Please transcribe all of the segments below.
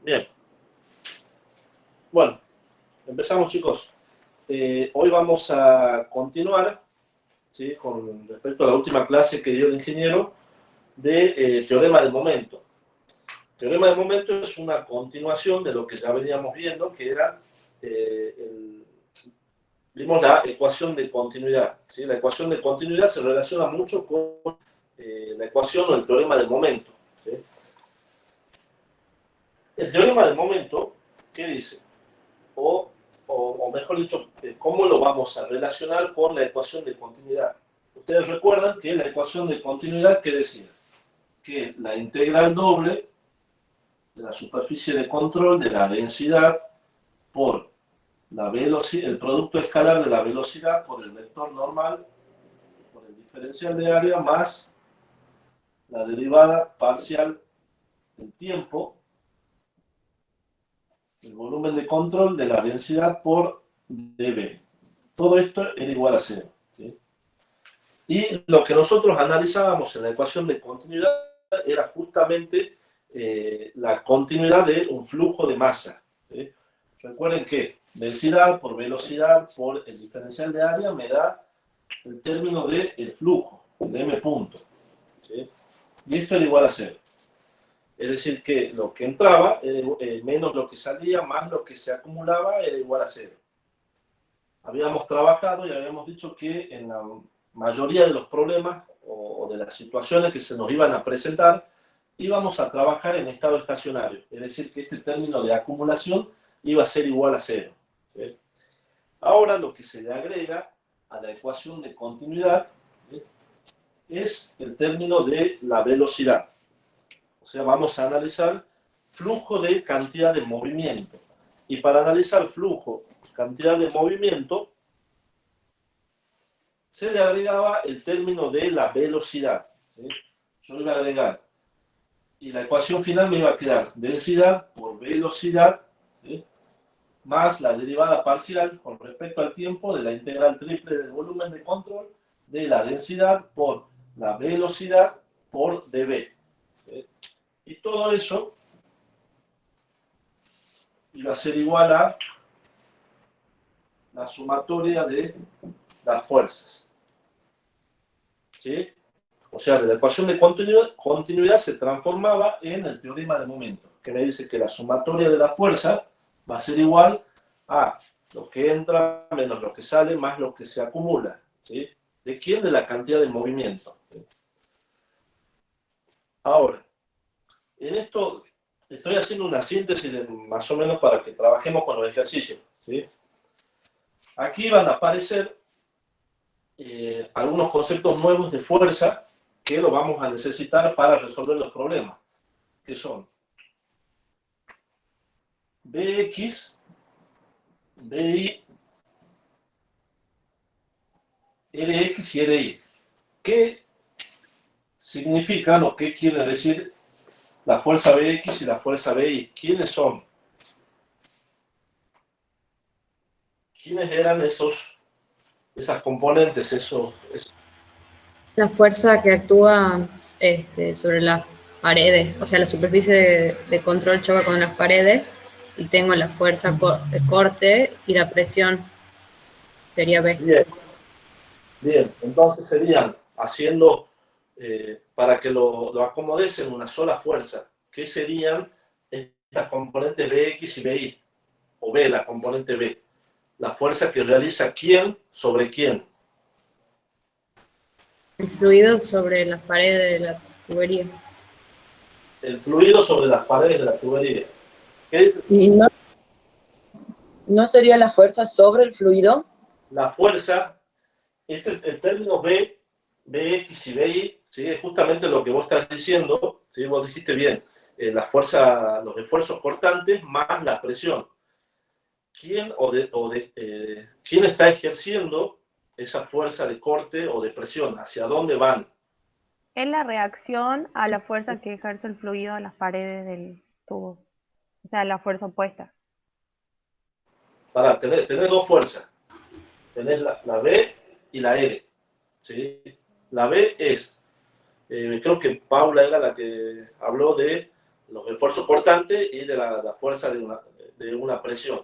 Bien. Bueno, empezamos, chicos. Hoy vamos a continuar, ¿sí?, con respecto a la última clase que dio el ingeniero de teorema del momento. Teorema del momento es una continuación de lo que ya veníamos viendo, que era, vimos la ecuación de continuidad, ¿sí? La ecuación de continuidad se relaciona mucho con la ecuación o el teorema del momento, ¿sí? El teorema del momento, ¿qué dice? O mejor dicho, ¿cómo lo vamos a relacionar con la ecuación de continuidad? Ustedes recuerdan que la ecuación de continuidad, ¿qué decía? Que la integral doble de la superficie de control de la densidad por la velocidad, el producto escalar de la velocidad por el vector normal, por el diferencial de área, más la derivada parcial del tiempo, el volumen de control de la densidad por dB. Todo esto era igual a cero, ¿sí? Y lo que nosotros analizábamos en la ecuación de continuidad era justamente la continuidad de un flujo de masa, ¿sí? Recuerden que densidad por velocidad por el diferencial de área me da el término del flujo, el m punto, ¿sí? Y esto era igual a cero. Es decir, que lo que entraba menos lo que salía más lo que se acumulaba era igual a cero. Habíamos trabajado y habíamos dicho que en la mayoría de los problemas o de las situaciones que se nos iban a presentar, íbamos a trabajar en estado estacionario. Es decir, que este término de acumulación iba a ser igual a cero, ¿sí? Ahora lo que se le agrega a la ecuación de continuidad, ¿sí?, es el término de la velocidad. O sea, vamos a analizar flujo de cantidad de movimiento. Y para analizar flujo, cantidad de movimiento, se le agregaba el término de la velocidad, ¿sí? Yo iba a agregar, y la ecuación final me iba a quedar densidad por velocidad, ¿sí?, más la derivada parcial con respecto al tiempo de la integral triple del volumen de control de la densidad por la velocidad por dB, ¿sí? Y todo eso iba a ser igual a la sumatoria de las fuerzas, ¿sí? O sea, de la ecuación de continuidad se transformaba en el teorema de momento, que me dice que la sumatoria de la fuerza va a ser igual a lo que entra menos lo que sale más lo que se acumula, ¿sí? ¿De quién? De la cantidad de movimiento, ¿sí? Ahora, en esto estoy haciendo una síntesis de más o menos para que trabajemos con los ejercicios, ¿sí? Aquí van a aparecer algunos conceptos nuevos de fuerza que lo vamos a necesitar para resolver los problemas, que son Bx, Bi, Lx y Ly. ¿Qué significan o qué quiere decir la fuerza Bx y la fuerza Bi? ¿Quiénes son? ¿Quiénes eran esas componentes, La fuerza que actúa sobre las paredes, o sea, la superficie de control choca con las paredes y tengo la fuerza de corte y la presión sería B. Bien, bien. Entonces serían haciendo, para que lo acomodes en una sola fuerza, ¿qué serían estas componentes Bx y Bi? O B, la componente B. La fuerza que realiza quién sobre quién. El fluido sobre las paredes de la tubería. El fluido sobre las paredes de la tubería. ¿Qué? ¿Y no sería la fuerza sobre el fluido? La fuerza, el término B, Bx y Bi, ¿sí?, es justamente lo que vos estás diciendo, ¿sí? Vos dijiste bien, la fuerza, los esfuerzos cortantes más la presión. ¿Quién, ¿quién está ejerciendo esa fuerza de corte o de presión? ¿Hacia dónde van? Es la reacción a la fuerza que ejerce el fluido a las paredes del tubo. O sea, la fuerza opuesta. Para tener dos fuerzas. Tenés la B y la L, ¿sí? La B es, creo que Paula era la que habló de los esfuerzos cortantes y de la fuerza de una presión.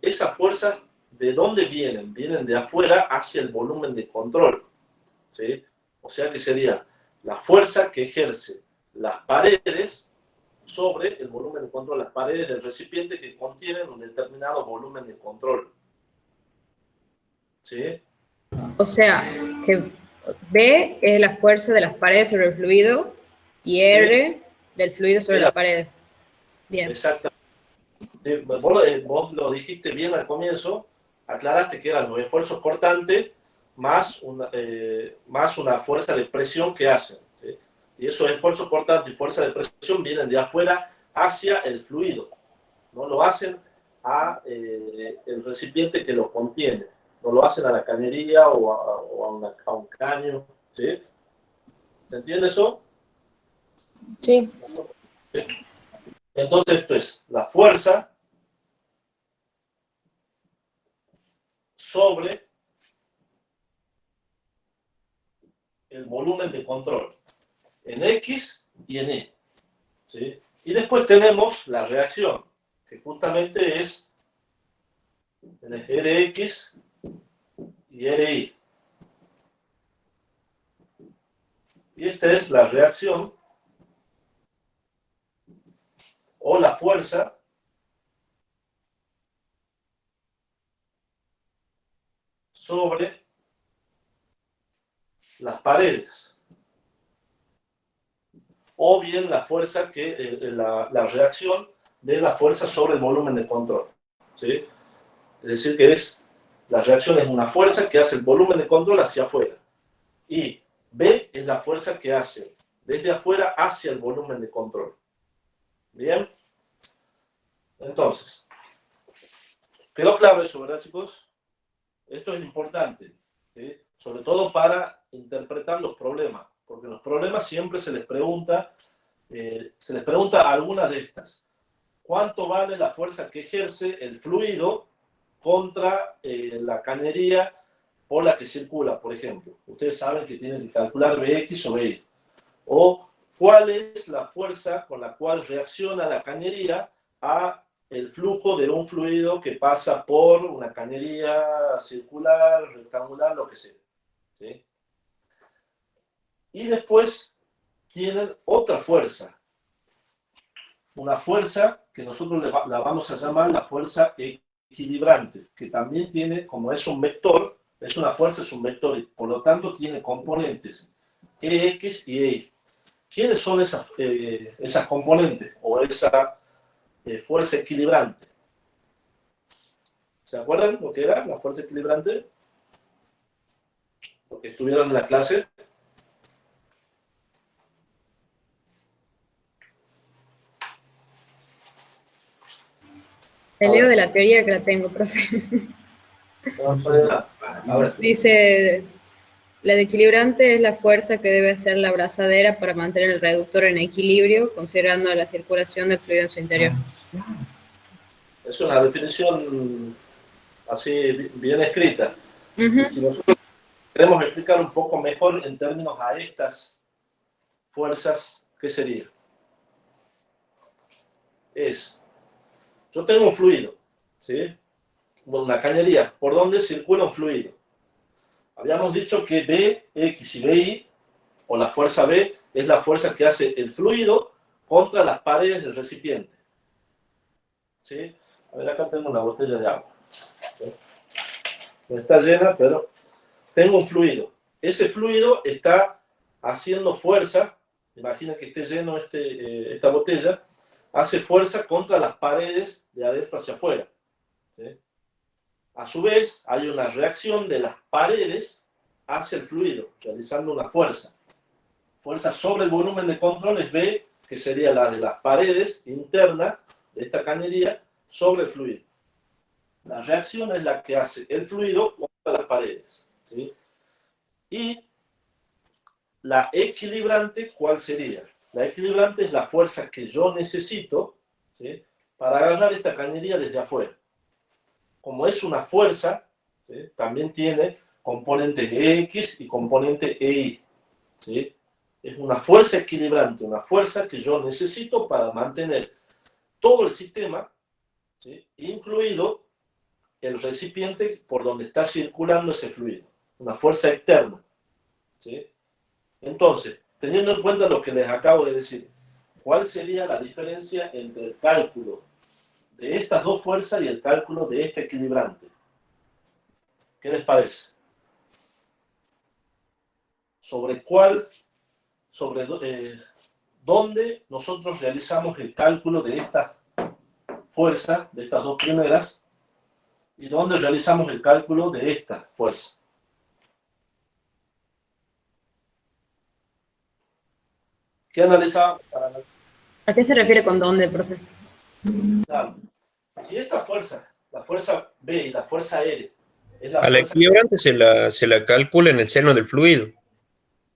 Esas fuerzas, ¿de dónde vienen? Vienen de afuera hacia el volumen de control, ¿sí? O sea que sería la fuerza que ejerce las paredes sobre el volumen de control, las paredes del recipiente que contienen un determinado volumen de control. ¿Sí? O sea, que B es la fuerza de las paredes sobre el fluido y R del fluido sobre las paredes. Bien. Exactamente. Vos lo dijiste bien al comienzo, aclaraste que eran los esfuerzos cortantes más una fuerza de presión que hacen, ¿sí? Y esos esfuerzos cortantes y fuerza de presión vienen de afuera hacia el fluido, no lo hacen a el recipiente que lo contiene, no lo hacen a la cañería o a un caño, ¿sí? ¿Se entiende eso? Sí. Entonces esto es la fuerza sobre el volumen de control en X y en Y, ¿sí? Y después tenemos la reacción, que justamente es el eje Rx y Ri. Y esta es la reacción o la fuerza sobre las paredes. O bien la fuerza la reacción de la fuerza sobre el volumen de control, ¿sí? Es decir, que la reacción es una fuerza que hace el volumen de control hacia afuera. Y B es la fuerza que hace desde afuera hacia el volumen de control. ¿Bien? Entonces, quedó claro eso, ¿verdad, chicos? Esto es importante, ¿sí? Sobre todo para interpretar los problemas, porque los problemas siempre se les pregunta alguna de estas. ¿Cuánto vale la fuerza que ejerce el fluido contra la cañería por la que circula, por ejemplo? Ustedes saben que tienen que calcular Bx o By. O cuál es la fuerza con la cual reacciona la cañería a el flujo de un fluido que pasa por una cañería circular, rectangular, lo que sea, ¿sí? Y después tienen otra fuerza, una fuerza que nosotros la vamos a llamar la fuerza equilibrante, que también tiene, como es un vector, es una fuerza, es un vector, y por lo tanto tiene componentes Ex y Y. ¿Quiénes son esas componentes o esa fuerza equilibrante? ¿Se acuerdan lo que era la fuerza equilibrante? Lo que estuvieron en la clase. Te leo de la teoría que la tengo, profe. Ahora, Dice, la de equilibrante es la fuerza que debe hacer la abrazadera para mantener el reductor en equilibrio, considerando la circulación del fluido en su interior. es una definición así bien escrita. Uh-huh. Si nosotros queremos explicar un poco mejor en términos a estas fuerzas, ¿qué sería? Yo tengo un fluido, ¿sí? Una cañería, por donde circula un fluido. Habíamos dicho que Bx y Bi, o la fuerza B, es la fuerza que hace el fluido contra las paredes del recipiente. ¿Sí? A ver, acá tengo una botella de agua. ¿Sí? No está llena, pero tengo un fluido. Ese fluido está haciendo fuerza, imagina que esté lleno esta botella, hace fuerza contra las paredes de adentro hacia afuera, ¿sí? A su vez, hay una reacción de las paredes hacia el fluido, realizando una fuerza. Fuerza sobre el volumen de control es B, que sería la de las paredes internas de esta cañería sobre el fluido. La reacción es la que hace el fluido contra las paredes, ¿sí? Y la equilibrante, ¿cuál sería? La equilibrante es la fuerza que yo necesito, ¿sí?, para agarrar esta cañería desde afuera. Como es una fuerza, ¿sí?, también tiene componente X y componente Y, ¿sí? Es una fuerza equilibrante, una fuerza que yo necesito para mantener todo el sistema, ¿sí?, incluido el recipiente por donde está circulando ese fluido. Una fuerza externa, ¿sí? Entonces, teniendo en cuenta lo que les acabo de decir, ¿cuál sería la diferencia entre el cálculo de estas dos fuerzas y el cálculo de este equilibrante? ¿Qué les parece? Sobre dónde nosotros realizamos el cálculo de esta fuerza, de estas dos primeras, y dónde realizamos el cálculo de esta fuerza. ¿Qué analizamos? ¿A qué se refiere con dónde, profe? Claro. Si esta fuerza, la fuerza B y la fuerza R, es la A la fuerza equilibrante se la calcula en el seno del fluido,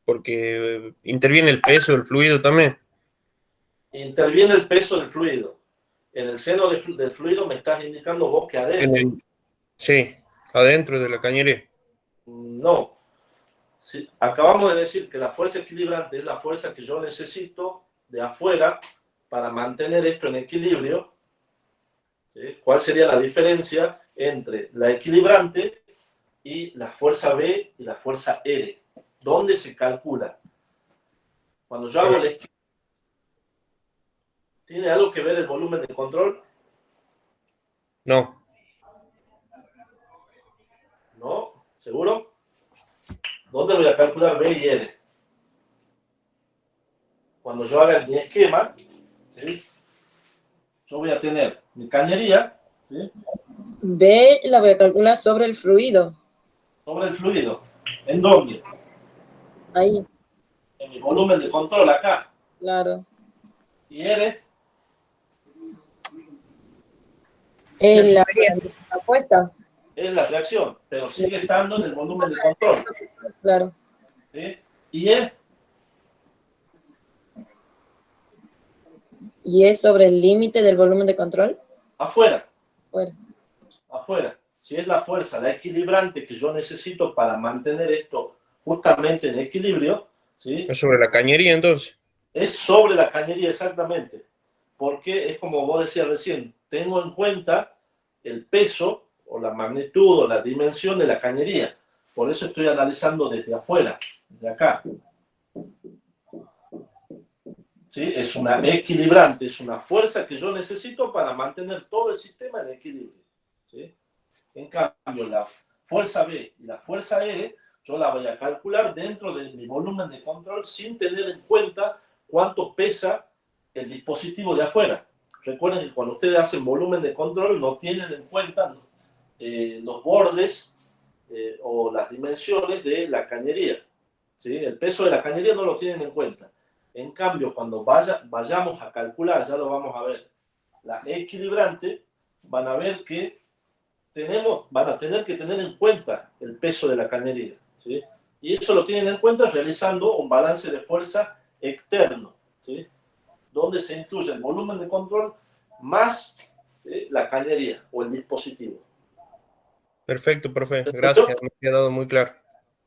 porque interviene el peso del fluido también. que interviene el peso del fluido. En el seno del fluido me estás indicando vos que adentro. Sí, adentro de la cañería. No. Si acabamos de decir que la fuerza equilibrante es la fuerza que yo necesito de afuera para mantener esto en equilibrio. ¿Sí? ¿Cuál sería la diferencia entre la equilibrante y la fuerza B y la fuerza R? ¿Dónde se calcula? Cuando yo hago el esquema, ¿tiene algo que ver el volumen de control? No, ¿No? ¿Seguro? ¿Dónde voy a calcular B y R? Cuando yo haga mi esquema, ¿sí?, yo voy a tener mi cañería, ¿sí?, B la voy a calcular sobre el fluido. sobre el fluido. ¿En dónde? Ahí, En mi volumen de control acá. claro. Y R, En la puesta, es la reacción, pero sigue estando en el volumen de control. claro. ¿Sí? Y E, Y es sobre el límite del volumen de control. afuera. Bueno, Afuera. Si es la fuerza, la equilibrante que yo necesito para mantener esto justamente en equilibrio, ¿sí?, es sobre la cañería entonces. es sobre la cañería exactamente. Porque es como vos decías recién, tengo en cuenta el peso o la magnitud o la dimensión de la cañería. Por eso estoy analizando desde afuera, de acá. ¿Sí? Es una equilibrante, es una fuerza que yo necesito para mantener todo el sistema en equilibrio. ¿Sí? En cambio, la fuerza B y la fuerza R, yo la voy a calcular dentro de mi volumen de control sin tener en cuenta cuánto pesa el dispositivo de afuera. Recuerden que cuando ustedes hacen volumen de control no tienen en cuenta los bordes o las dimensiones de la cañería. ¿Sí? El peso de la cañería no lo tienen en cuenta. En cambio, cuando vayamos a calcular, ya lo vamos a ver, la equilibrante, van a ver que van a tener que tener en cuenta el peso de la cañería. ¿Sí? Y eso lo tienen en cuenta realizando un balance de fuerza externo, ¿sí?, donde se incluye el volumen de control más la cañería o el dispositivo. Perfecto, profe. Gracias, me ha quedado muy claro.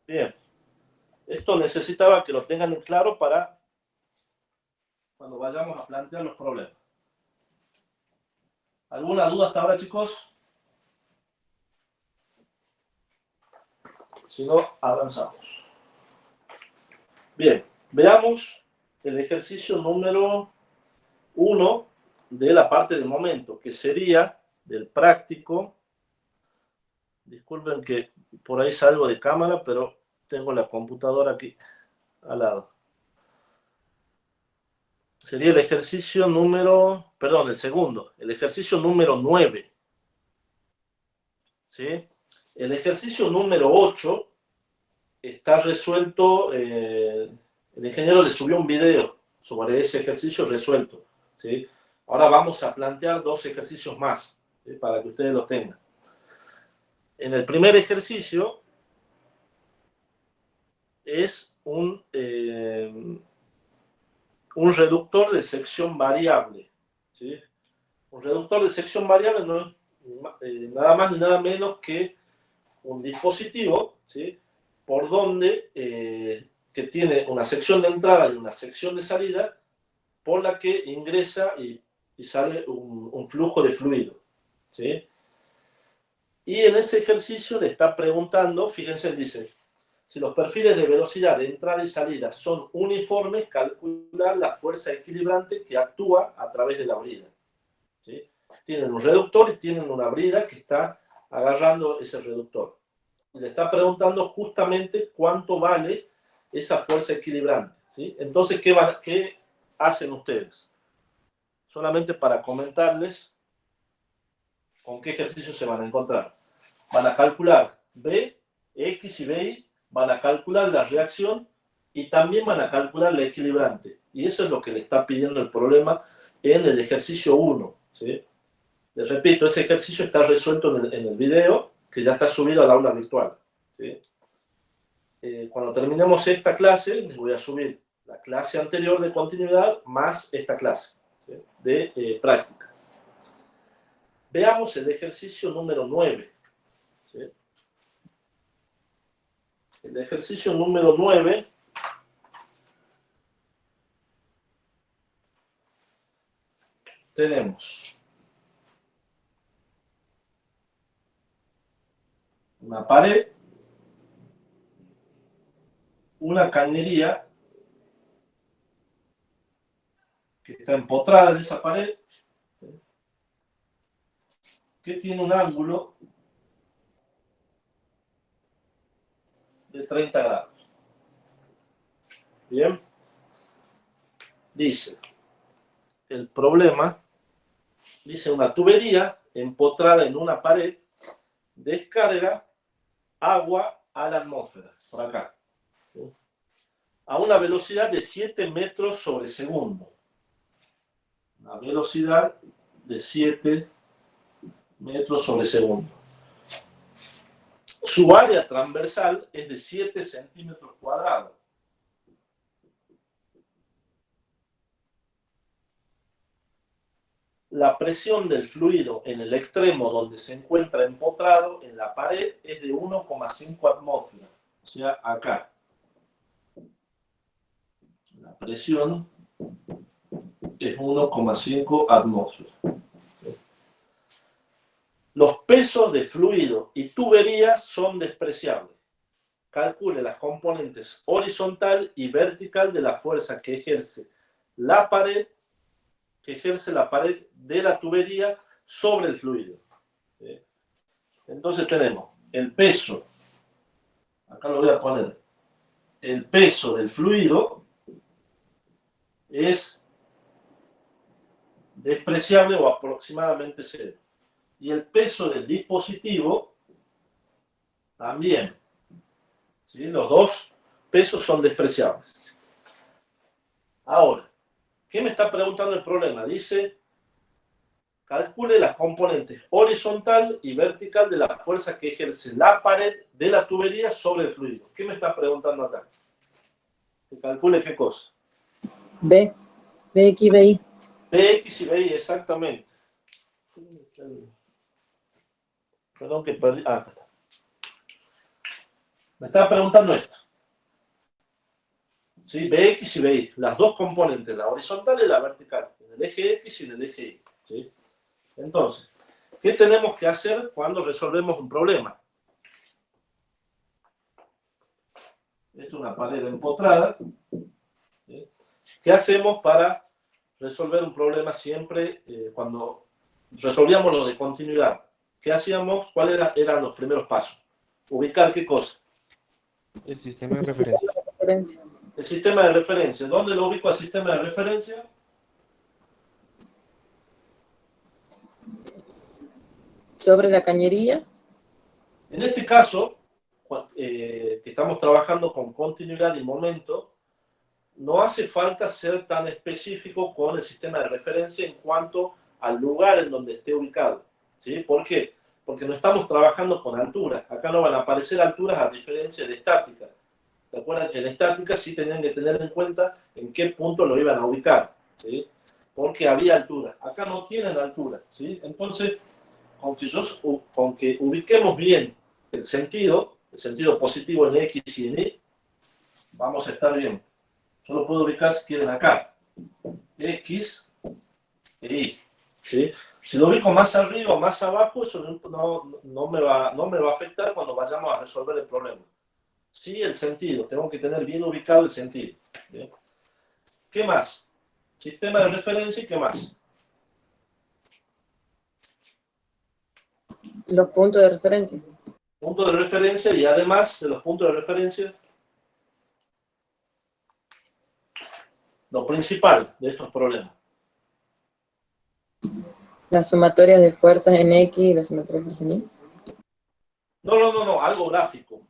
Bien. Esto necesitaba que lo tengan en claro para cuando vayamos a plantear los problemas. ¿Alguna duda hasta ahora, chicos? Si no, avanzamos. Bien, veamos el ejercicio número 1 de la parte del momento, que sería del práctico. Disculpen que por ahí salgo de cámara, pero tengo la computadora aquí al lado. Sería el ejercicio número, perdón, el segundo, el ejercicio número 9. ¿Sí? El ejercicio número 8 está resuelto, el ingeniero le subió un video sobre ese ejercicio resuelto. ¿Sí? Ahora vamos a plantear 2 ejercicios más, ¿sí?, para que ustedes lo tengan. En el primer ejercicio es un reductor de sección variable. ¿Sí? Un reductor de sección variable no es nada más ni nada menos que un dispositivo, ¿sí?, por donde que tiene una sección de entrada y una sección de salida por la que ingresa y sale un flujo de fluido, ¿sí? Y en ese ejercicio le está preguntando, fíjense, dice, si los perfiles de velocidad de entrada y salida son uniformes, calcular la fuerza equilibrante que actúa a través de la brida, ¿sí? Tienen un reductor y tienen una brida que está agarrando ese reductor. Le está preguntando justamente cuánto vale esa fuerza equilibrante, ¿sí? Entonces, ¿qué hacen ustedes? Solamente para comentarles con qué ejercicio se van a encontrar. Van a calcular B, X y BY, van a calcular la reacción y también van a calcular la equilibrante. Y eso es lo que le está pidiendo el problema en el ejercicio 1, ¿sí? Les repito, ese ejercicio está resuelto en el video, que ya está subido al aula virtual, ¿sí? Cuando terminemos esta clase, les voy a subir la clase anterior de continuidad más esta clase, ¿sí? De práctica. Veamos el ejercicio número 9. ¿Sí? El ejercicio número 9 tenemos una pared, una cañería que está empotrada en esa pared, ¿sí? Que tiene un ángulo de 30 grados. Bien. Dice, el problema, dice una tubería empotrada en una pared descarga agua a la atmósfera, por acá, ¿sí? A una velocidad de 7 metros sobre segundo. Una velocidad de 7 metros sobre segundo. Su área transversal es de 7 centímetros cuadrados. La presión del fluido en el extremo donde se encuentra empotrado en la pared es de 1,5 atmósferas. O sea, acá. La presión es 1,5 atmósferas. Los pesos de fluido y tuberías son despreciables. Calcule las componentes horizontal y vertical de la fuerza que ejerce la pared de la tubería sobre el fluido. ¿Sí? Entonces tenemos el peso, acá lo voy a poner, el peso del fluido es despreciable o aproximadamente cero. Y el peso del dispositivo también. ¿Sí? Los dos pesos son despreciables. Ahora, ¿qué me está preguntando el problema? Dice, calcule las componentes horizontal y vertical de la fuerza que ejerce la pared de la tubería sobre el fluido. ¿Qué me está preguntando acá? Que calcule qué cosa. B, BX y BY. PX y BY, exactamente. Perdón que perdí. Ah, acá está. Me estaba preguntando esto. ¿Sí? BX y BY, las dos componentes, la horizontal y la vertical, en el eje X y en el eje Y. ¿Sí? Entonces, ¿qué tenemos que hacer cuando resolvemos un problema? Esta es una pared empotrada. ¿Sí? ¿Qué hacemos para resolver un problema siempre cuando resolvíamos lo de continuidad? ¿Qué hacíamos? ¿Cuáles eran los primeros pasos? Ubicar qué cosa. El sistema de referencia. El sistema de referencia. ¿Dónde lo ubico al sistema de referencia? Sobre la cañería. En este caso, que estamos trabajando con continuidad y momento, no hace falta ser tan específico con el sistema de referencia en cuanto al lugar en donde esté ubicado. ¿Sí? ¿Por qué? Porque no estamos trabajando con alturas. Acá no van a aparecer alturas a diferencia de estática. ¿Se acuerdan que en estática sí tenían que tener en cuenta en qué punto lo iban a ubicar? ¿Sí? Porque había altura. Acá no tienen altura. ¿Sí? Entonces, con que ubiquemos bien el sentido positivo en X y en Y, vamos a estar bien. Yo lo puedo ubicar, si quieren, acá. X e Y. ¿Sí? Si lo ubico más arriba o más abajo, eso no me va a afectar cuando vayamos a resolver el problema. Sí, el sentido. Tengo que tener bien ubicado el sentido. ¿Sí? ¿Qué más? Sistema de referencia y qué más. Los puntos de referencia. Puntos de referencia y además de los puntos de referencia, lo principal de estos problemas. Las sumatorias de fuerzas en X y las sumatorias de fuerzas en Y. No, algo gráfico.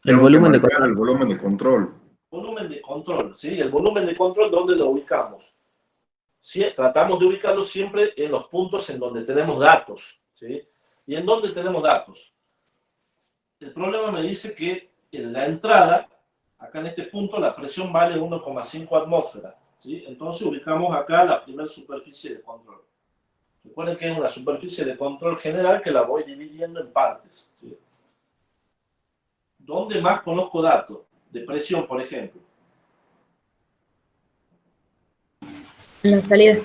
El volumen de control. El volumen de control. Volumen de control, ¿sí? El volumen de control, ¿dónde lo ubicamos? Sí, tratamos de ubicarlo siempre en los puntos en donde tenemos datos, ¿sí? ¿Y en dónde tenemos datos? El problema me dice que en la entrada, acá en este punto, la presión vale 1,5 atmósferas, ¿sí? Entonces ubicamos acá la primera superficie de control. Recuerden que es una superficie de control general que la voy dividiendo en partes, ¿sí? ¿Dónde más conozco datos? De presión, por ejemplo. En la salida.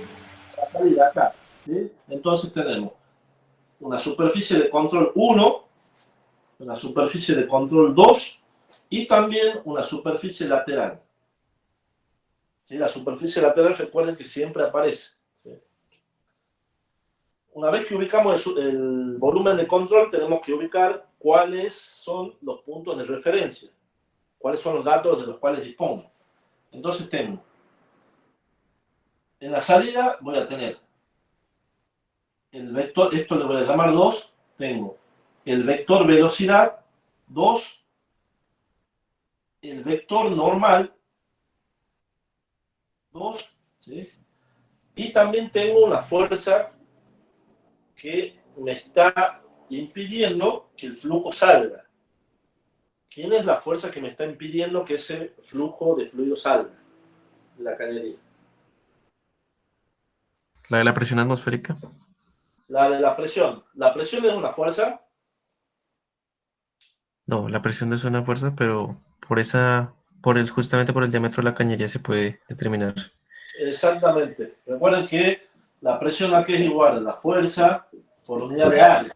La salida acá, ¿sí? Entonces tenemos una superficie de control 1, una superficie de control 2 y también una superficie lateral. ¿Sí? La superficie lateral, recuerden que siempre aparece. ¿Sí? Una vez que ubicamos el volumen de control, tenemos que ubicar cuáles son los puntos de referencia, cuáles son los datos de los cuales dispongo. Entonces tengo, en la salida voy a tener el vector, esto le voy a llamar 2, tengo el vector velocidad 2, el vector normal 2, ¿sí? Y también tengo una fuerza que me está impidiendo que el flujo salga. ¿Quién es la fuerza que me está impidiendo que ese flujo de fluido salga de la cañería? La de la presión atmosférica. La de la presión. ¿La presión es una fuerza? No, la presión no es una fuerza, pero justamente por el diámetro de la cañería se puede determinar. Exactamente. Recuerden que la presión aquí es igual a la fuerza por unidad de área,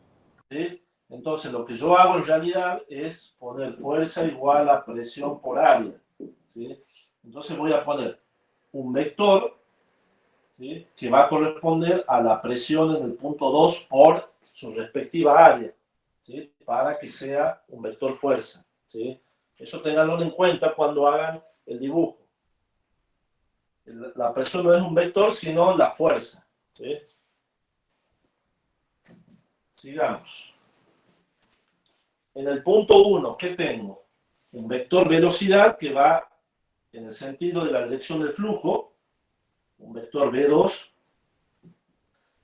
¿sí? Entonces lo que yo hago en realidad es poner fuerza igual a presión por área, ¿sí? Entonces voy a poner un vector, ¿sí?, que va a corresponder a la presión en el punto 2 por su respectiva área, ¿sí?, para que sea un vector fuerza, ¿sí? Eso tenganlo en cuenta cuando hagan el dibujo. La presión no es un vector, sino la fuerza, ¿sí? Sigamos. En el punto 1, ¿qué tengo? Un vector velocidad que va en el sentido de la dirección del flujo, un vector V2.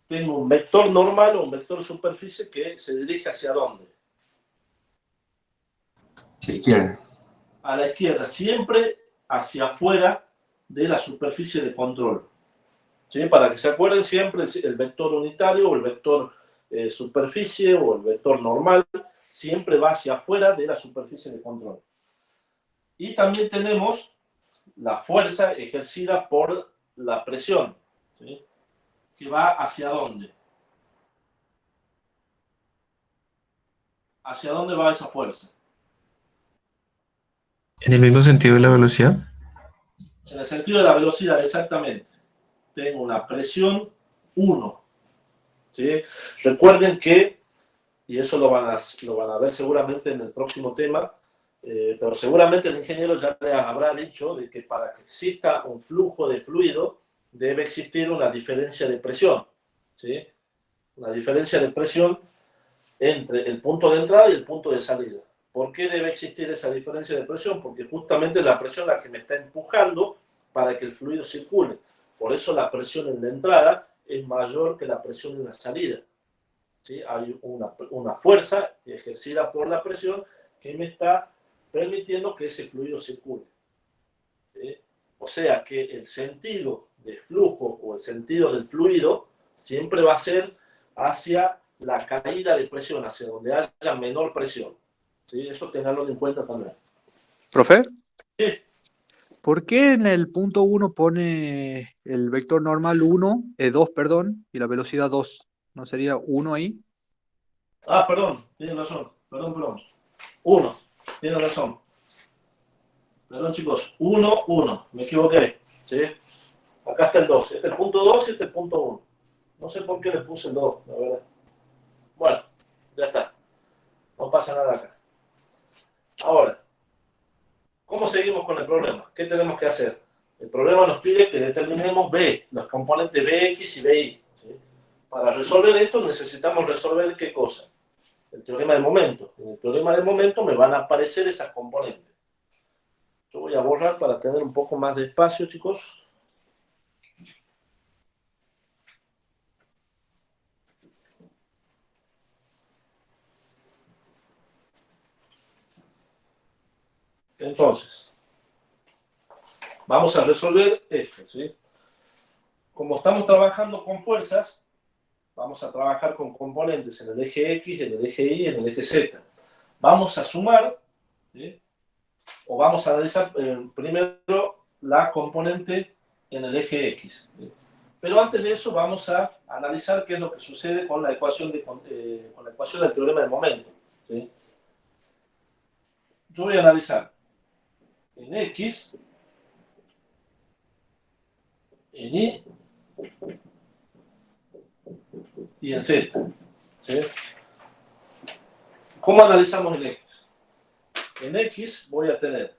Tengo un vector normal o un vector superficie que se dirige ¿hacia dónde? A la izquierda. A la izquierda, siempre hacia afuera de la superficie de control. ¿Sí? Para que se acuerden siempre, el vector unitario o el vector superficie o el vector normal siempre va hacia afuera de la superficie de control. Y también tenemos la fuerza ejercida por la presión, ¿sí?, que va ¿hacia dónde? ¿Hacia dónde va esa fuerza? ¿En el mismo sentido de la velocidad? En el sentido de la velocidad, exactamente. Tengo una presión 1. ¿Sí? Recuerden que, y eso lo van a ver seguramente en el próximo tema, pero seguramente el ingeniero ya les habrá dicho de que para que exista un flujo de fluido debe existir una diferencia de presión, ¿sí? Una diferencia de presión entre el punto de entrada y el punto de salida. ¿Por qué debe existir esa diferencia de presión? Porque justamente es la presión la que me está empujando para que el fluido circule. Por eso la presión en la entrada es mayor que la presión en la salida, ¿sí? Hay una fuerza ejercida por la presión que me está permitiendo que ese fluido circule, ¿sí? O sea que el sentido del flujo o el sentido del fluido siempre va a ser hacia la caída de presión, hacia donde haya menor presión, ¿sí? Eso tenganlo en cuenta también. ¿Profe? Sí. ¿Por qué en el punto 1 pone el vector normal 1, 2, perdón, y la velocidad 2? ¿No sería 1 ahí? Ah, perdón, tienen razón. Perdón. 1, tienen razón. Perdón, chicos. 1, 1. Me equivoqué. ¿Sí? Acá está el 2. Este es el punto 2 y este es el punto 1. No sé por qué le puse el 2, la verdad. Bueno, ya está. No pasa nada acá. Ahora, ¿cómo seguimos con el problema? ¿Qué tenemos que hacer? El problema nos pide que determinemos B, los componentes Bx y Bi. ¿Sí? Para resolver esto necesitamos resolver ¿qué cosa? El teorema de momento. En el teorema de momento me van a aparecer esas componentes. Yo voy a borrar para tener un poco más de espacio, chicos. Entonces, vamos a resolver esto, ¿sí? Como estamos trabajando con fuerzas, vamos a trabajar con componentes en el eje X, en el eje Y, en el eje Z. Vamos a sumar, ¿sí? O vamos a analizar primero la componente en el eje X. ¿Sí? Pero antes de eso vamos a analizar qué es lo que sucede con la ecuación, con la ecuación del teorema del momento. ¿Sí? Yo voy a analizar en X, en Y y en Z. ¿Sí? ¿Cómo analizamos en X? En X voy a tener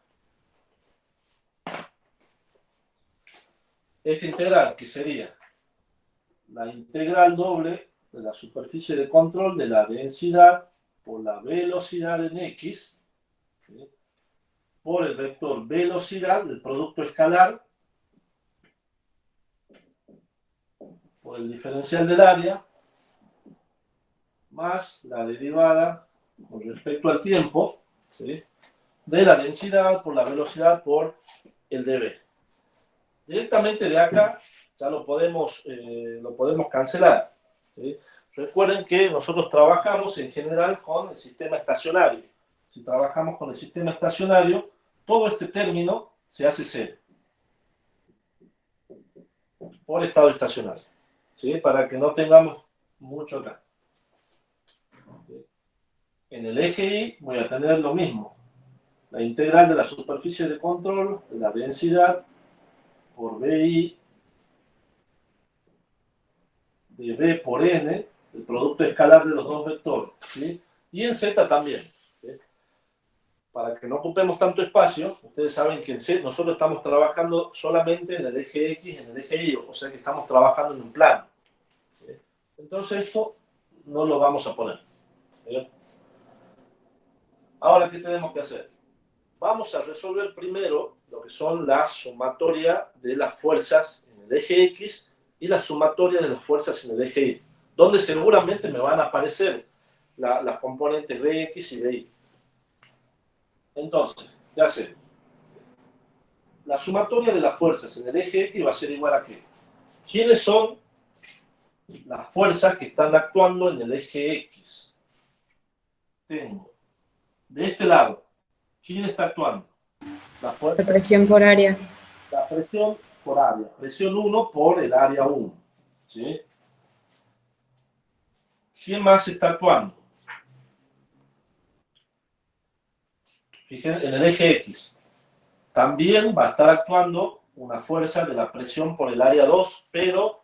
esta integral que sería la integral doble de la superficie de control de la densidad por la velocidad en X, ¿sí? Por el vector velocidad del producto escalar por el diferencial del área más la derivada con respecto al tiempo, ¿sí? De la densidad por la velocidad por el dB. Directamente de acá ya lo podemos cancelar, ¿sí? Recuerden que nosotros trabajamos en general con el sistema estacionario. Si trabajamos con el sistema estacionario, todo este término se hace cero por estado estacionario, ¿sí? Para que no tengamos mucho acá. ¿Sí? En el eje Y voy a tener lo mismo. La integral de la superficie de control de la densidad por BI de B por N, el producto escalar de los dos vectores, ¿sí? Y en Z también, ¿sí? Para que no ocupemos tanto espacio, ustedes saben que en Z nosotros estamos trabajando solamente en el eje X, en el eje Y, o sea que estamos trabajando en un plano, ¿sí? Entonces esto no lo vamos a poner, ¿sí? Ahora, ¿qué tenemos que hacer? Vamos a resolver primero lo que son la sumatoria de las fuerzas en el eje X y la sumatoria de las fuerzas en el eje Y, donde seguramente me van a aparecer las componentes Bx y Bi. Entonces, ya sé, la sumatoria de las fuerzas en el eje X va a ser igual a ¿qué? ¿Quiénes son las fuerzas que están actuando en el eje X? Tengo, de este lado, ¿quién está actuando? La fuerza. La presión por área. La presión por área. Presión 1 por el área 1. ¿Sí? ¿Quién más está actuando? Fíjense, en el eje X. También va a estar actuando una fuerza de la presión por el área 2, pero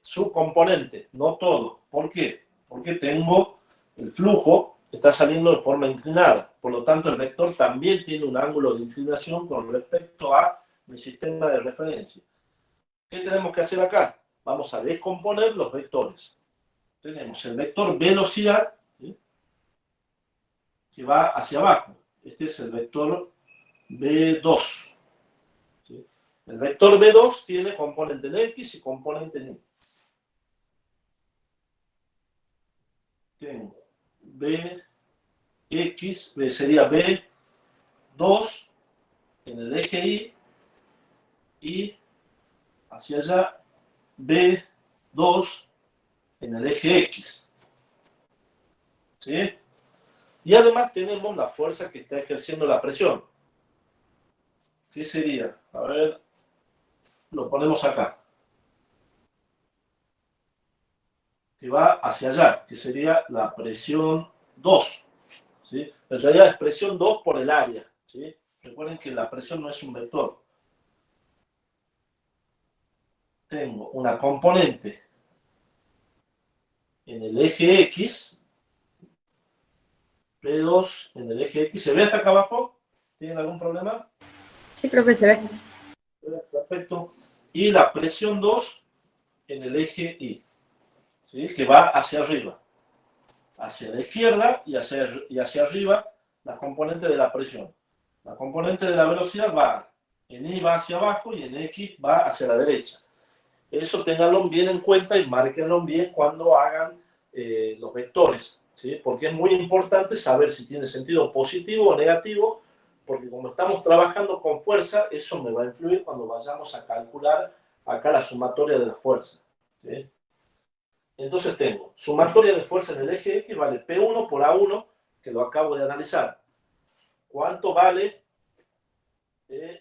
su componente, no todo. ¿Por qué? Porque tengo el flujo que está saliendo de forma inclinada. Por lo tanto, el vector también tiene un ángulo de inclinación con respecto a mi sistema de referencia. ¿Qué tenemos que hacer acá? Vamos a descomponer los vectores. Tenemos el vector velocidad, ¿sí? Que va hacia abajo. Este es el vector B2. ¿Sí? El vector B2 tiene componente en X y componente en Y. Tengo BX, sería B2 en el eje y hacia allá B2 en el eje X. ¿Sí? Y además tenemos la fuerza que está ejerciendo la presión. ¿qué sería? A ver, lo ponemos acá. Que va hacia allá, que sería la presión 2. ¿Sí? En realidad es presión 2 por el área. ¿Sí? Recuerden que la presión no es un vector. Tengo una componente en el eje X, P2 en el eje X. ¿Se ve hasta acá abajo? ¿Tienen algún problema? Sí, profe, se ve. Perfecto. Y la presión 2 en el eje Y, ¿sí? Que va hacia arriba. Hacia la izquierda y hacia arriba la componente de la presión. La componente de la velocidad va, en Y va hacia abajo y en X va hacia la derecha. Eso tenganlo bien en cuenta y márquenlo bien cuando hagan los vectores, ¿sí? Porque es muy importante saber si tiene sentido positivo o negativo, porque como estamos trabajando con fuerza, eso me va a influir cuando vayamos a calcular acá la sumatoria de las fuerzas, ¿sí? Entonces tengo sumatoria de fuerza en el eje X vale P1 por A1, que lo acabo de analizar. ¿Cuánto vale en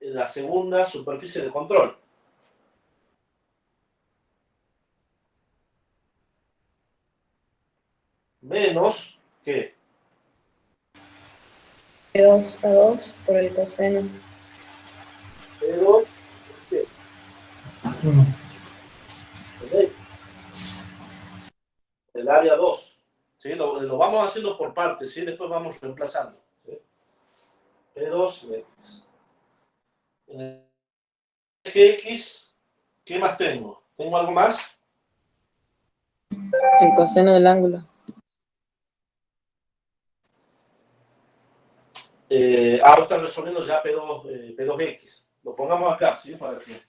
la segunda superficie de control? Menos que P2 a 2 por el coseno. P2 el área 2. ¿Sí? Lo vamos haciendo por partes, ¿sí? Después vamos reemplazando, ¿sí? P2 y X. En el eje X, ¿qué más tengo? ¿Tengo algo más? El coseno del ángulo. Ahora está resolviendo ya P2X. Lo pongamos acá, ¿sí? Para que,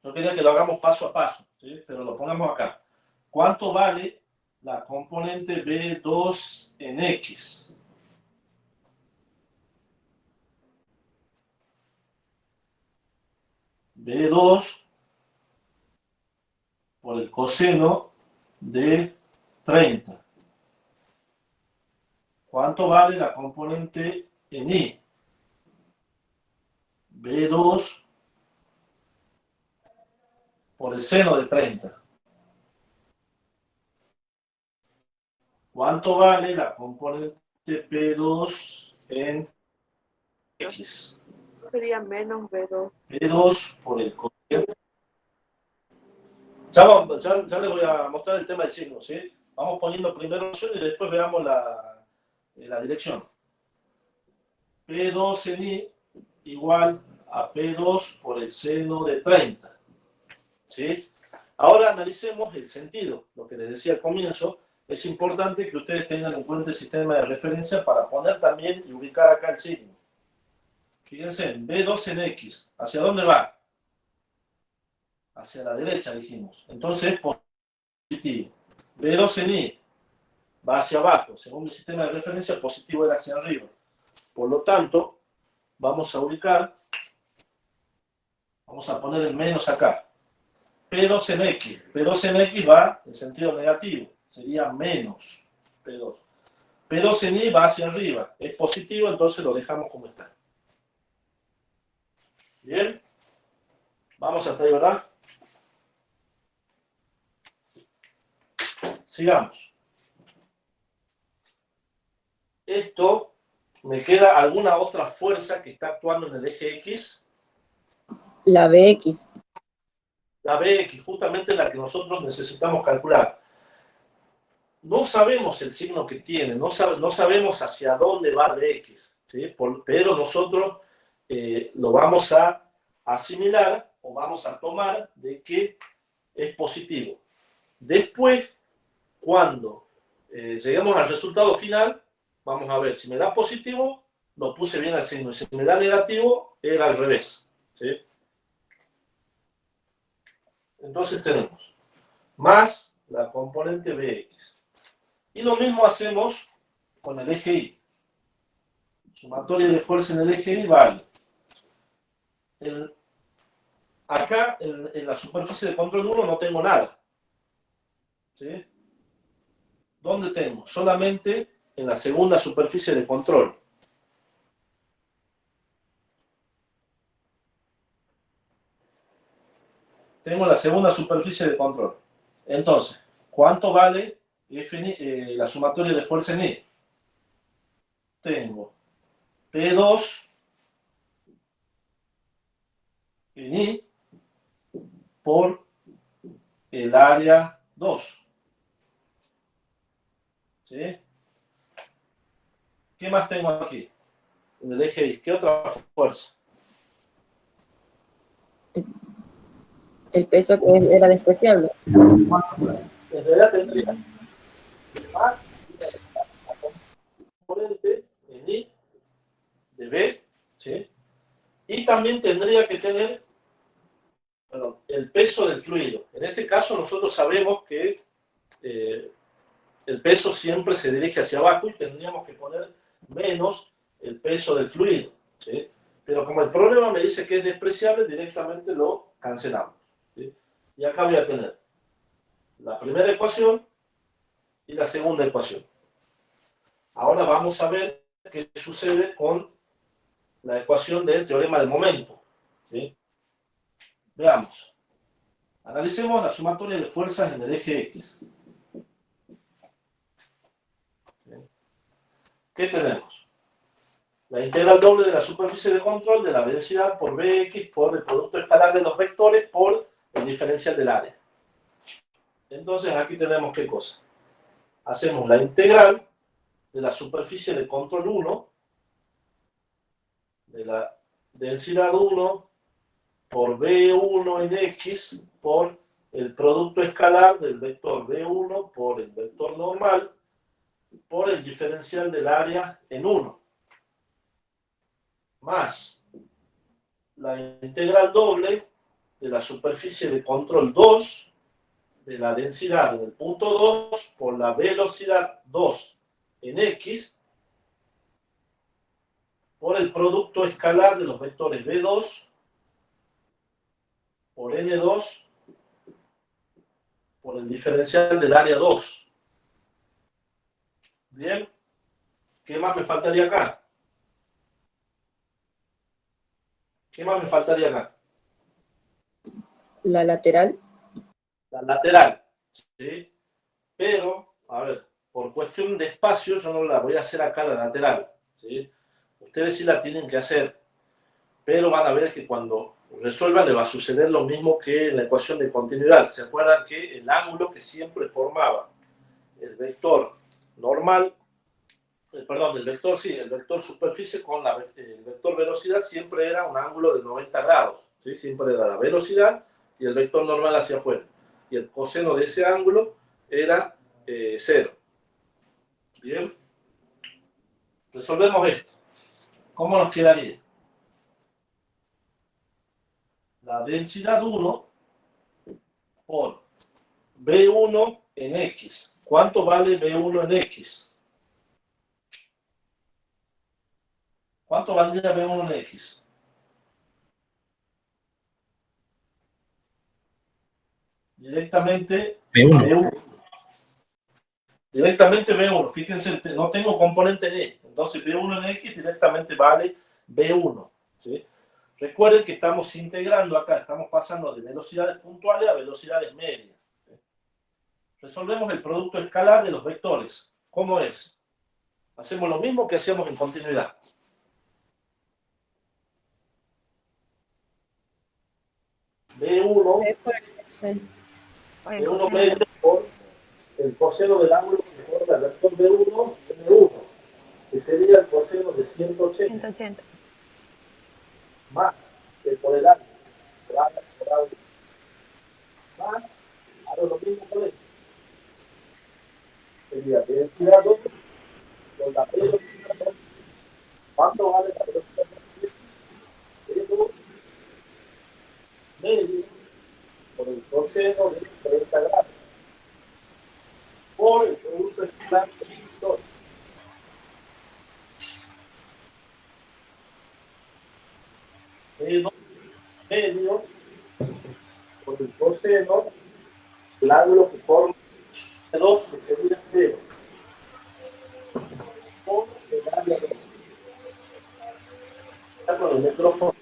yo quería que lo hagamos paso a paso, ¿sí? Pero lo pongamos acá. ¿Cuánto vale la componente B2 en X? B2 por el coseno de 30. ¿Cuánto vale la componente en Y? B2 por el seno de 30. ¿Cuánto vale la componente P2 en X? Sería menos B2. P2 por el coseno. Ya les voy a mostrar el tema del signo, ¿sí? Vamos poniendo primero y después veamos la dirección. P2 en Y igual a P2 por el seno de 30. ¿Sí? Ahora analicemos el sentido. Lo que les decía al comienzo, es importante que ustedes tengan en cuenta el sistema de referencia para poner también y ubicar acá el signo. Fíjense, en B2 en X, ¿hacia dónde va? Hacia la derecha, dijimos. Entonces es positivo. B2 en Y va hacia abajo. Según mi sistema de referencia, positivo era hacia arriba. Por lo tanto, vamos a ubicar, vamos a poner el menos acá. P2 en X. P2 en X va en sentido negativo. Sería menos P2. P2 en Y va hacia arriba. Es positivo, entonces lo dejamos como está. Bien. Vamos hasta ahí, ¿verdad? Sigamos. Esto, ¿me queda alguna otra fuerza que está actuando en el eje X? La BX. La BX, justamente la que nosotros necesitamos calcular. No sabemos el signo que tiene, no sabemos hacia dónde va BX, ¿sí? Pero nosotros lo vamos a asimilar o vamos a tomar de que es positivo. Después, cuando lleguemos al resultado final, vamos a ver si me da positivo, lo puse bien al signo, y si me da negativo, era al revés, ¿sí? Entonces tenemos más la componente BX. Y lo mismo hacemos con el eje Y. Sumatoria de fuerza en el eje Y vale. Acá, en la superficie de control 1, no tengo nada. ¿Sí? ¿Dónde tengo? Solamente en la segunda superficie de control. tengo la segunda superficie de control. Entonces, ¿cuánto vale la sumatoria de fuerza en I? Tengo P2 en I por el área 2. ¿Sí? ¿Qué más tengo aquí? En el eje Y. ¿Qué otra fuerza? El peso que era despreciable. En realidad tendría más componente en I de B, ¿sí? Y también tendría que tener el peso del fluido. En este caso nosotros sabemos que el peso siempre se dirige hacia abajo y tendríamos que poner menos el peso del fluido, ¿sí? Pero como el problema me dice que es despreciable, directamente lo cancelamos, ¿sí? Y acá voy a tener la primera ecuación y la segunda ecuación. Ahora vamos a ver qué sucede con la ecuación del teorema del momento, ¿sí? Veamos. Analicemos la sumatoria de fuerzas en el eje X. ¿Qué tenemos? La integral doble de la superficie de control de la densidad por Bx por el producto escalar de los vectores por el diferencial del área. Entonces aquí tenemos ¿qué cosa? Hacemos la integral de la superficie de control 1 de la densidad 1 por B1 en X por el producto escalar del vector B1 por el vector normal por el diferencial del área en 1, más la integral doble de la superficie de control 2 de la densidad en el punto 2 por la velocidad 2 en X por el producto escalar de los vectores B2 por N2 por el diferencial del área 2. Bien, ¿qué más me faltaría acá? ¿Qué más me faltaría acá? La lateral. La lateral, ¿sí? Pero, a ver, por cuestión de espacio yo no la voy a hacer acá la lateral, ¿sí? Ustedes sí la tienen que hacer, pero van a ver que cuando resuelvan le va a suceder lo mismo que en la ecuación de continuidad. ¿Se acuerdan que el ángulo que siempre formaba el vector normal, perdón, el vector superficie con el vector velocidad siempre era un ángulo de 90 grados, ¿sí? Siempre era la velocidad y el vector normal hacia afuera. Y el coseno de ese ángulo era 0. Bien. Resolvemos esto. ¿Cómo nos quedaría? La densidad 1 por B1 en X. ¿Cuánto vale B1 en X? ¿Cuánto valdría B1 en X? Directamente B1. Directamente B1. Fíjense, no tengo componente en E. Entonces B1 en X directamente vale B1. ¿Sí? Recuerden que estamos integrando acá, estamos pasando de velocidades puntuales a velocidades medias. ¿Sí? Resolvemos el producto escalar de los vectores. ¿Cómo es? Hacemos lo mismo que hacíamos en continuidad. B1 B1 medio por el coseno del ángulo que forma el vector B1 N1, que sería el coseno de 180. Más que por el ángulo, más, ahora lo mismo por esto. Sería densidad 2 por la velocidad 2. ¿Cuánto vale la velocidad 2? Medio por el coseno de 30 grados. Por el producto escalar del vector. Medio por el coseno del ángulo que forma 2, que sería 0. Por el área 2. Ya con el micrófono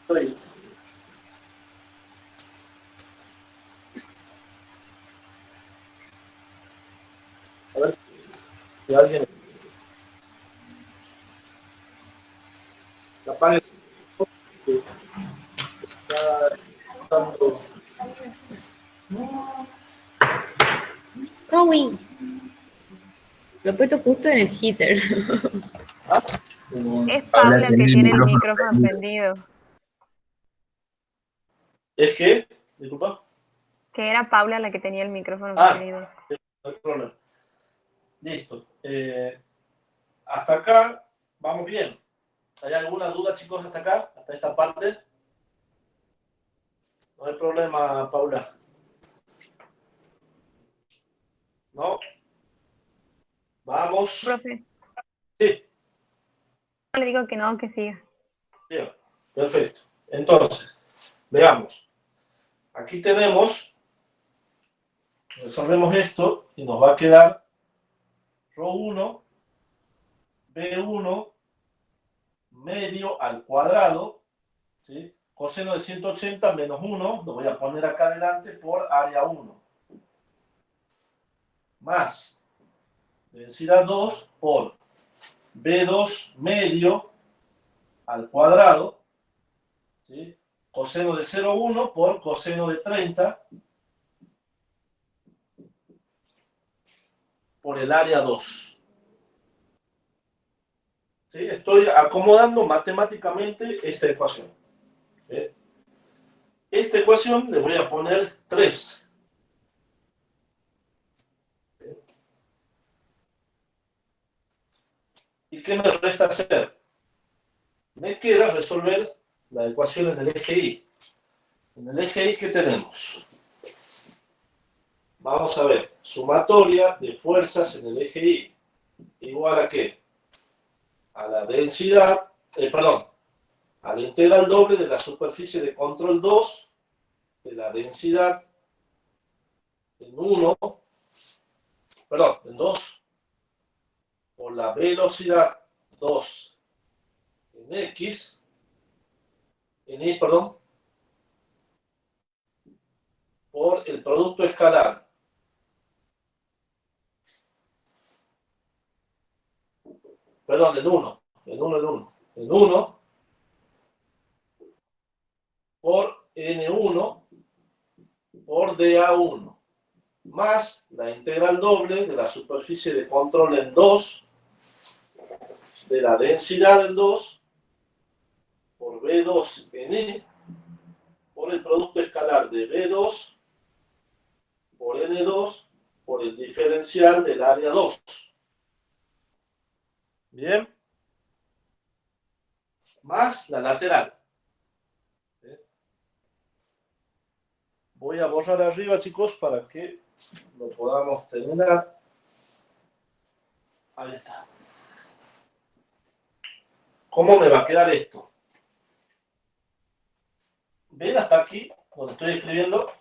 estoy. Si alguien apague, está dando. Going. Lo he puesto justo en el heater. Es Paula Paula que tiene el tiene el micrófono micrófono prendido. prendido. ¿Es que? Disculpa. Que era Paula la que tenía el micrófono Ah. prendido. No hay problema. Listo. Hasta acá vamos bien. ¿Hay alguna duda, chicos, hasta acá? ¿Hasta esta parte? No hay problema, Paula. ¿No? Vamos. Profe, Sí, no le digo que no, que siga. bien. Perfecto. Entonces, veamos. Aquí tenemos, resolvemos esto y nos va a quedar ρ1, b1, medio al cuadrado, ¿sí? Coseno de 180 menos 1, lo voy a poner acá adelante por área 1. Más densidad 2 por b2 medio al cuadrado, ¿sí? Coseno de 0,1 por coseno de 30 por el área 2. ¿Sí? Estoy acomodando matemáticamente esta ecuación. ¿Sí? Esta ecuación le voy a poner 3. ¿Sí? ¿Y qué me resta hacer? Me queda resolver la ecuación en el eje Y. En el eje Y, ¿qué tenemos? Vamos a ver, sumatoria de fuerzas en el eje Y. ¿Igual a qué? A la densidad, a la integral doble de la superficie de control 2 de la densidad en 2 por la velocidad 2 en X, en Y, por el producto escalar en 1 por N1 por DA1 más la integral doble de la superficie de control en 2 de la densidad en 2 por B2 en Y por el producto escalar de B2 por N2 por el diferencial del área 2. Bien. Más la lateral. Voy a borrar arriba, chicos, para que lo podamos terminar. Ahí está. ¿Cómo me va a quedar esto? ¿Ven hasta aquí, donde estoy escribiendo?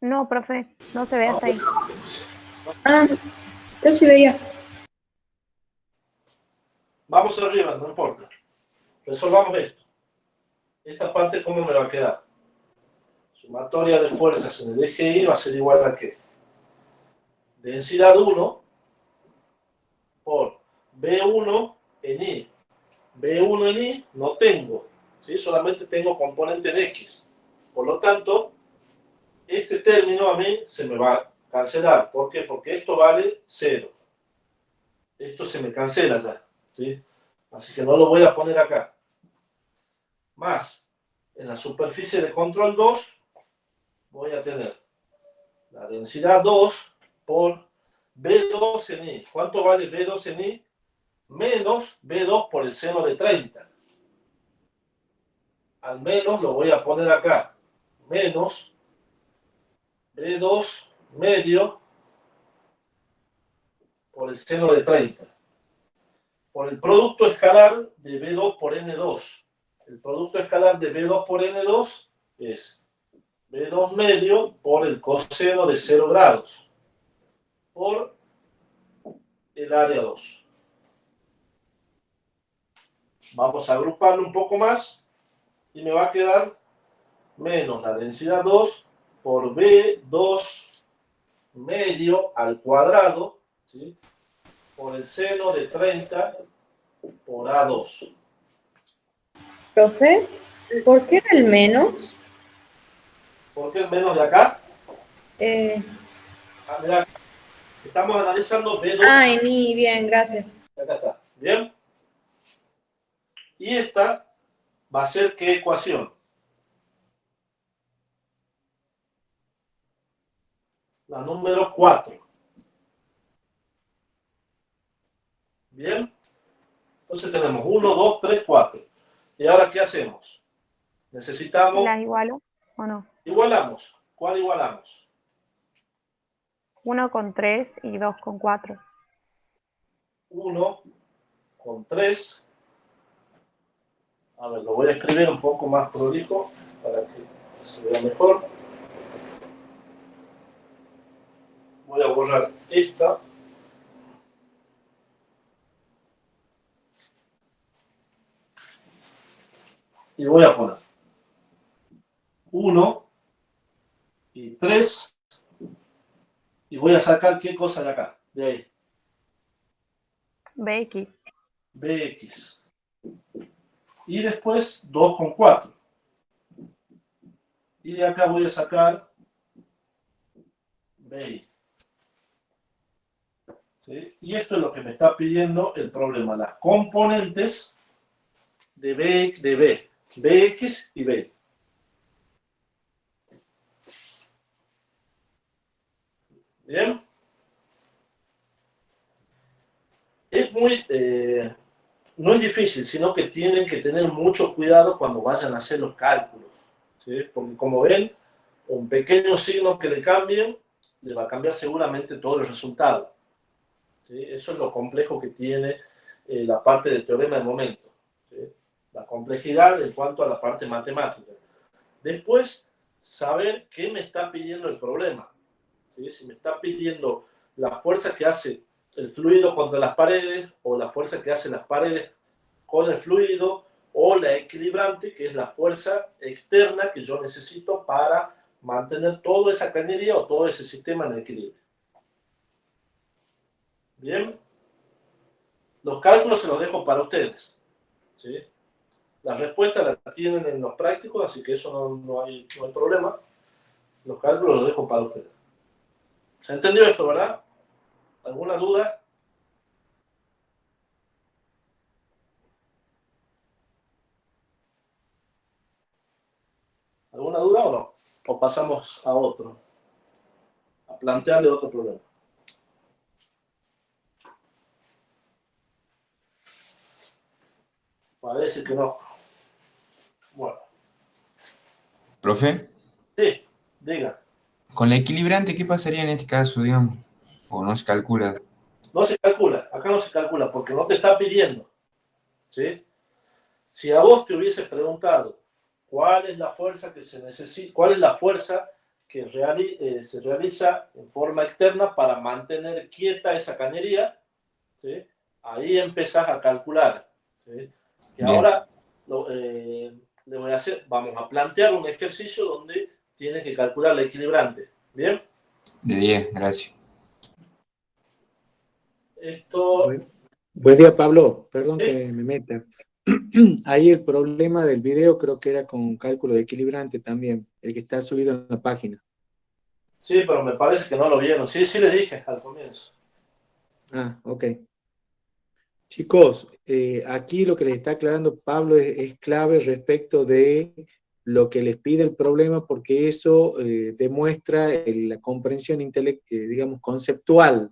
No, profe, no se ve hasta ahí. Ah, yo sí veía. Vamos arriba, no importa. Resolvamos esto. Esta parte, ¿cómo me va a quedar? Sumatoria de fuerzas en el eje Y va a ser igual a ¿qué? Densidad 1 por B1 en Y. B1 en Y no tengo, ¿sí? Solamente tengo componente en X. Por lo tanto, este término a mí se me va a cancelar. ¿Por qué? Porque esto vale 0. Esto se me cancela ya, ¿sí? Así que no lo voy a poner acá. Más, en la superficie de control 2, voy a tener la densidad 2 por B2 en Y. ¿Cuánto vale B2 en Y? Menos B2 por el seno de 30. Al menos lo voy a poner acá. Menos B2 medio por el seno de 30. Por el producto escalar de B2 por N2. El producto escalar de B2 por N2 es B2 medio por el coseno de 0 grados por el área 2. Vamos a agruparlo un poco más y me va a quedar menos la densidad 2 por B2 medio al cuadrado, ¿sí? Por el seno de 30 por A2. Profe, ¿por qué era el menos? ¿Por qué el menos de acá? Eh, Mirá, estamos analizando B2. Ay, ni bien, gracias. Acá está. ¿Bien? Y esta va a ser ¿qué ecuación? La número 4. ¿Bien? Entonces tenemos 1, 2, 3, 4. ¿Y ahora qué hacemos? Necesitamos... ¿Las igualo o no? Igualamos. ¿Cuál igualamos? 1 con 3 y 2 con 4. 1 con 3. A ver, lo voy a escribir un poco más prolijo para que se vea mejor. Voy a borrar esta. Y voy a poner 1 y 3. Y voy a sacar qué cosa de acá, de ahí. BX. BX. Y después 2 con 4. Y de acá voy a sacar BY. ¿Sí? Y esto es lo que me está pidiendo el problema. Las componentes de B, BX y BY. Bien. Es muy, no es difícil, sino que tienen que tener mucho cuidado cuando vayan a hacer los cálculos. ¿Sí? Porque como ven, un pequeño signo que le cambien, le va a cambiar seguramente todo el resultado. ¿Sí? Eso es lo complejo que tiene la parte del teorema de momento. ¿Sí? La complejidad en cuanto a la parte matemática. Después, saber qué me está pidiendo el problema. ¿Sí? Si me está pidiendo la fuerza que hace el fluido contra las paredes, o la fuerza que hacen las paredes con el fluido, o la equilibrante, que es la fuerza externa que yo necesito para mantener toda esa cañería o todo ese sistema en equilibrio. Bien. Los cálculos se los dejo para ustedes. ¿Sí? Las respuestas las tienen en los prácticos, así que eso no hay problema. Los cálculos los dejo para ustedes. ¿Se entendió esto, verdad? ¿Alguna duda? ¿Alguna duda o no? O pasamos a otro, a plantearle otro problema. Parece que no. Bueno. Profe, Sí, diga. con la equilibrante, ¿qué pasaría en este caso, digamos? ¿O no se calcula? No se calcula, acá no se calcula porque no te está pidiendo. ¿Sí? Si a vos te hubiese preguntado cuál es la fuerza que se necesita, cuál es la fuerza que se realiza en forma externa para mantener quieta esa cañería, ¿sí? Ahí empezás a calcular. ¿Sí? Que Bien. ahora le voy a hacer, vamos a plantear un ejercicio donde tienes que calcular la equilibrante. ¿Bien? De 10, gracias. Esto... Buen día, Pablo. Perdón ¿Sí? que me meta. Ahí el problema del video creo que era con cálculo de equilibrante también, el que está subido en la página. Sí, pero me parece que no lo vieron. Sí, sí le dije al comienzo. Ah, ok. Chicos, aquí lo que les está aclarando Pablo es clave respecto de lo que les pide el problema, porque eso demuestra la comprensión digamos, conceptual.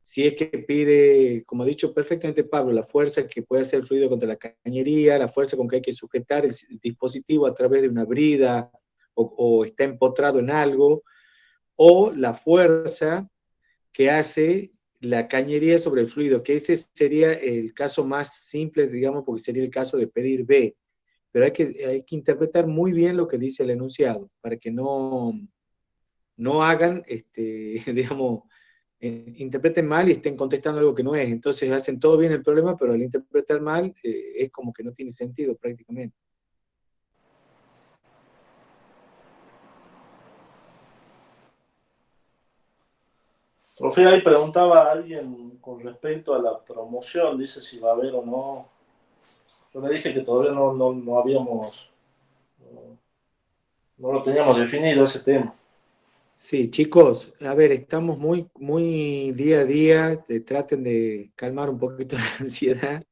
Si es que pide, como ha dicho perfectamente Pablo, la fuerza que puede hacer el fluido contra la cañería, la fuerza con que hay que sujetar el dispositivo a través de una brida o está empotrado en algo, o la fuerza que hace la cañería sobre el fluido, que ese sería el caso más simple, digamos, porque sería el caso de pedir B. Pero hay que interpretar muy bien lo que dice el enunciado, para que no hagan, digamos, interpreten mal y estén contestando algo que no es. Entonces hacen todo bien el problema, pero al interpretar mal es como que no tiene sentido prácticamente. Profe, ahí preguntaba a alguien con respecto a la promoción, dice si va a haber o no. Yo le dije que todavía no habíamos, no lo teníamos definido ese tema. Sí, chicos, a ver, estamos muy día a día, traten de calmar un poquito la ansiedad.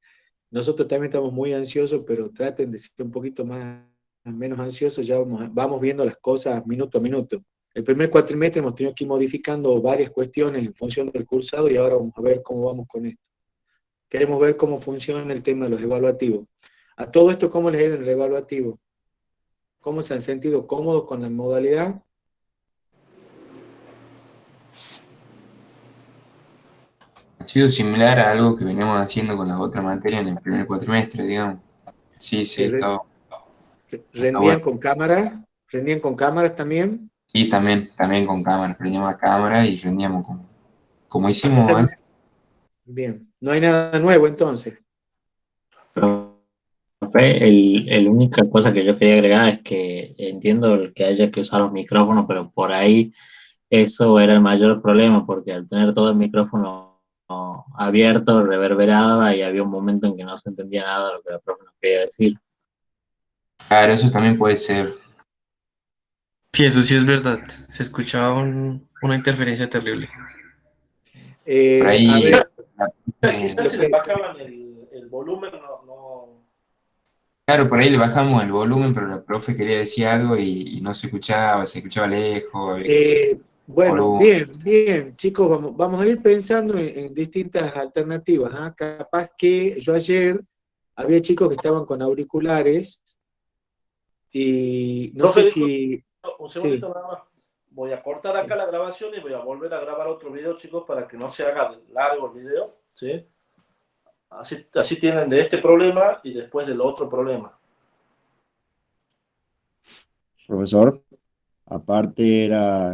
Nosotros también estamos muy ansiosos, pero traten de ser un poquito menos ansiosos, ya vamos viendo las cosas minuto a minuto. El primer cuatrimestre hemos tenido que ir modificando varias cuestiones en función del cursado y ahora vamos a ver cómo vamos con esto. Queremos ver cómo funciona el tema de los evaluativos. A todo esto, ¿cómo les ha ido en el evaluativo? ¿Cómo se han sentido cómodos con la modalidad? Ha sido similar a algo que veníamos haciendo con las otras materias en el primer cuatrimestre, digamos. Sí, sí, está ¿Rendían bueno. con cámara? ¿Rendían con cámaras también? Y también con cámara, prendíamos la cámara y rendíamos como A pesar hicimos de... antes. Bien, no hay nada nuevo entonces. Profe, el única cosa que yo quería agregar es que entiendo que haya que usar los micrófonos, pero por ahí eso era el mayor problema, porque al tener todo el micrófono abierto, reverberaba y había un momento en que no se entendía nada de lo que la profe nos quería decir. Claro, eso también puede ser. Sí, eso sí es verdad. Se escuchaba una interferencia terrible. Por A ahí, ver, Quizás lo si le que, bajaban el volumen, claro, por ahí le bajamos el volumen, pero la profe quería decir algo y no se escuchaba lejos, había que decir bueno, volumen. bien, chicos, vamos a ir pensando en distintas alternativas, ¿ah? Capaz que yo ayer había chicos que estaban con auriculares y no sé profe, disculpe, si... un segundito Sí, nada más. Voy a cortar acá la grabación y voy a volver a grabar otro video, chicos, para que no se haga largo el video, ¿sí? Así tienen de este problema y después del otro problema. Profesor, aparte era